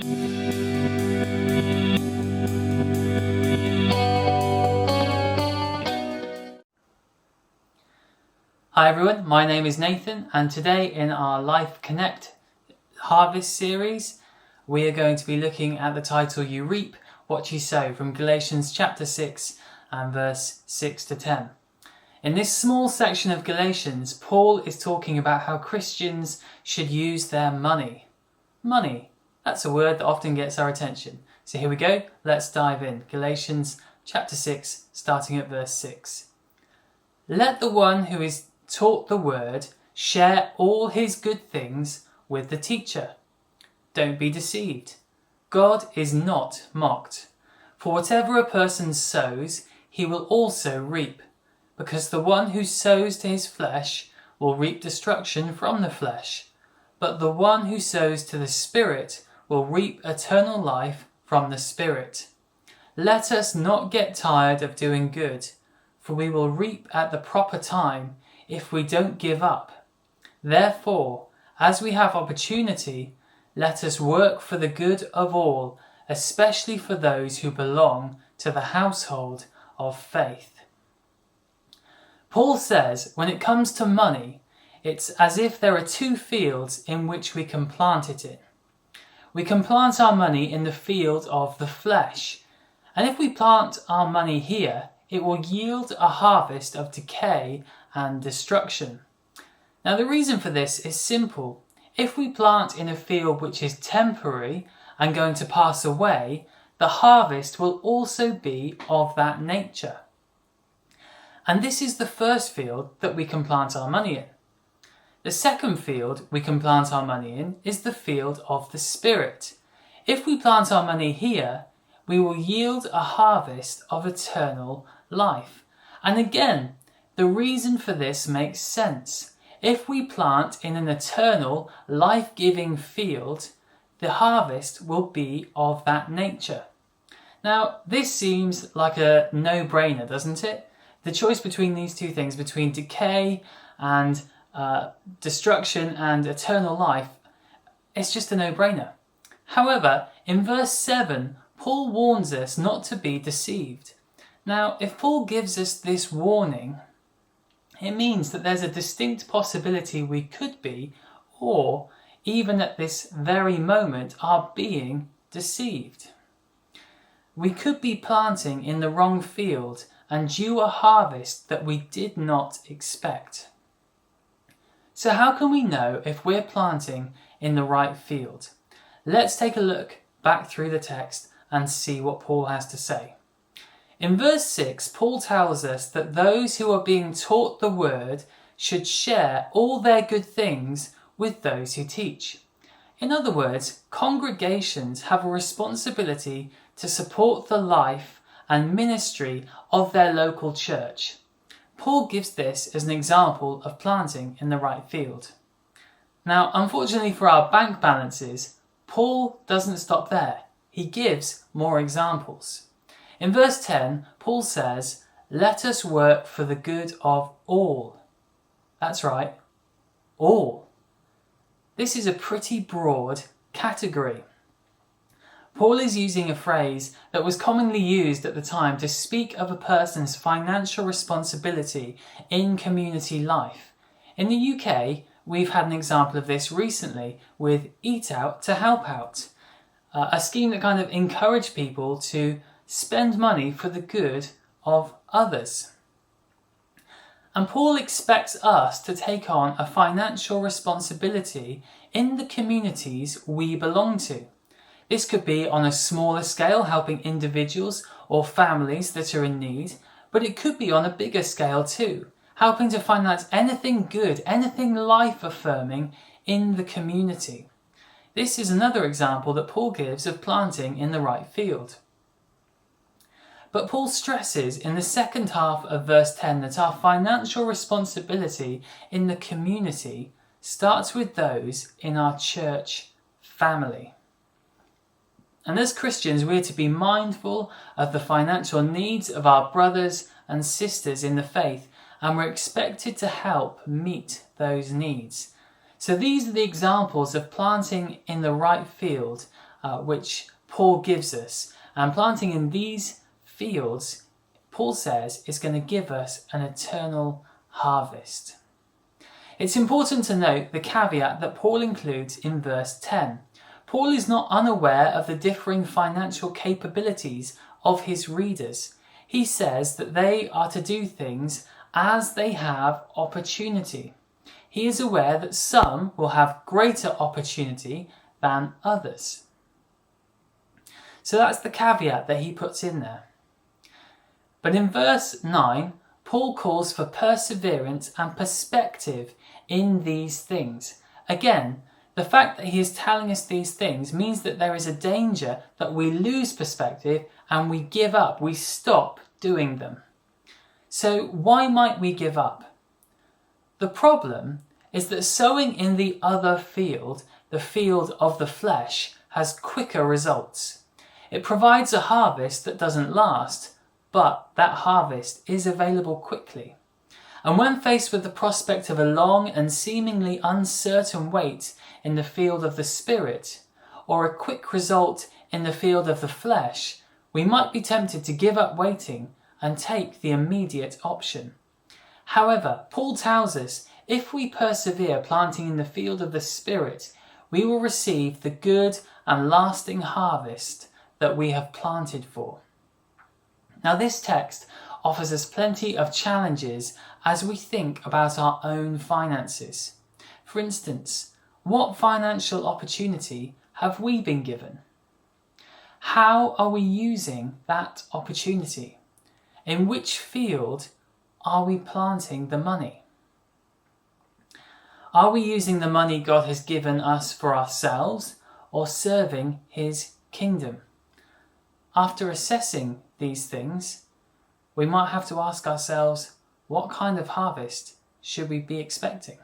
Hi everyone, my name is Nathan, and today in our Life Connect Harvest series we are going to be looking at the title You Reap What You Sow from Galatians chapter 6 and verse 6 to 10. In this small section of Galatians, Paul is talking about how Christians should use their money. Money, that's a word that often gets our attention. So here we go, let's dive in. Galatians chapter 6, starting at verse 6. Let the one who is taught the word share all his good things with the teacher. Don't be deceived. God is not mocked. For whatever a person sows, he will also reap. Because the one who sows to his flesh will reap destruction from the flesh. But the one who sows to the Spirit will reap eternal life from the Spirit. Let us not get tired of doing good, for we will reap at the proper time if we don't give up. Therefore, as we have opportunity, let us work for the good of all, especially for those who belong to the household of faith. Paul says when it comes to money, it's as if there are two fields in which we can plant it in. We can plant our money in the field of the flesh, and if we plant our money here, it will yield a harvest of decay and destruction. Now the reason for this is simple. If we plant in a field which is temporary and going to pass away, the harvest will also be of that nature. And this is the first field that we can plant our money in. The second field we can plant our money in is the field of the Spirit. If we plant our money here, we will yield a harvest of eternal life. And again, the reason for this makes sense. If we plant in an eternal, life-giving field, the harvest will be of that nature. Now, this seems like a no-brainer, doesn't it? The choice between these two things, between decay and destruction and eternal life, it's just a no-brainer. However, in verse 7, Paul warns us not to be deceived. Now, if Paul gives us this warning, it means that there's a distinct possibility we could be, or even at this very moment, are being deceived. We could be planting in the wrong field and due a harvest that we did not expect. So how can we know if we're planting in the right field? Let's take a look back through the text and see what Paul has to say. In verse 6, Paul tells us that those who are being taught the word should share all their good things with those who teach. In other words, congregations have a responsibility to support the life and ministry of their local church. Paul gives this as an example of planting in the right field. Now, unfortunately for our bank balances, Paul doesn't stop there. He gives more examples. In verse 10, Paul says, let us work for the good of all. That's right, all. This is a pretty broad category. Paul is using a phrase that was commonly used at the time to speak of a person's financial responsibility in community life. In the UK, we've had an example of this recently with Eat Out to Help Out, a scheme that kind of encouraged people to spend money for the good of others. And Paul expects us to take on a financial responsibility in the communities we belong to. This could be on a smaller scale, helping individuals or families that are in need, but it could be on a bigger scale too, helping to finance anything good, anything life-affirming in the community. This is another example that Paul gives of planting in the right field. But Paul stresses in the second half of verse 10 that our financial responsibility in the community starts with those in our church family. And as Christians, we're to be mindful of the financial needs of our brothers and sisters in the faith, and we're expected to help meet those needs. So these are the examples of planting in the right field which Paul gives us. And planting in these fields, Paul says, is going to give us an eternal harvest. It's important to note the caveat that Paul includes in verse 10. Paul is not unaware of the differing financial capabilities of his readers. He says that they are to do things as they have opportunity. He is aware that some will have greater opportunity than others. So that's the caveat that he puts in there. But in verse 9, Paul calls for perseverance and perspective in these things. Again, the fact that he is telling us these things means that there is a danger that we lose perspective and we give up, we stop doing them. So why might we give up? The problem is that sowing in the other field, the field of the flesh, has quicker results. It provides a harvest that doesn't last, but that harvest is available quickly. And when faced with the prospect of a long and seemingly uncertain wait in the field of the Spirit, or a quick result in the field of the flesh, we might be tempted to give up waiting and take the immediate option. However, Paul tells us if we persevere planting in the field of the Spirit, we will receive the good and lasting harvest that we have planted for. Now, this text offers us plenty of challenges as we think about our own finances. For instance, what financial opportunity have we been given? How are we using that opportunity? In which field are we planting the money? Are we using the money God has given us for ourselves or serving His kingdom? After assessing these things, we might have to ask ourselves, what kind of harvest should we be expecting?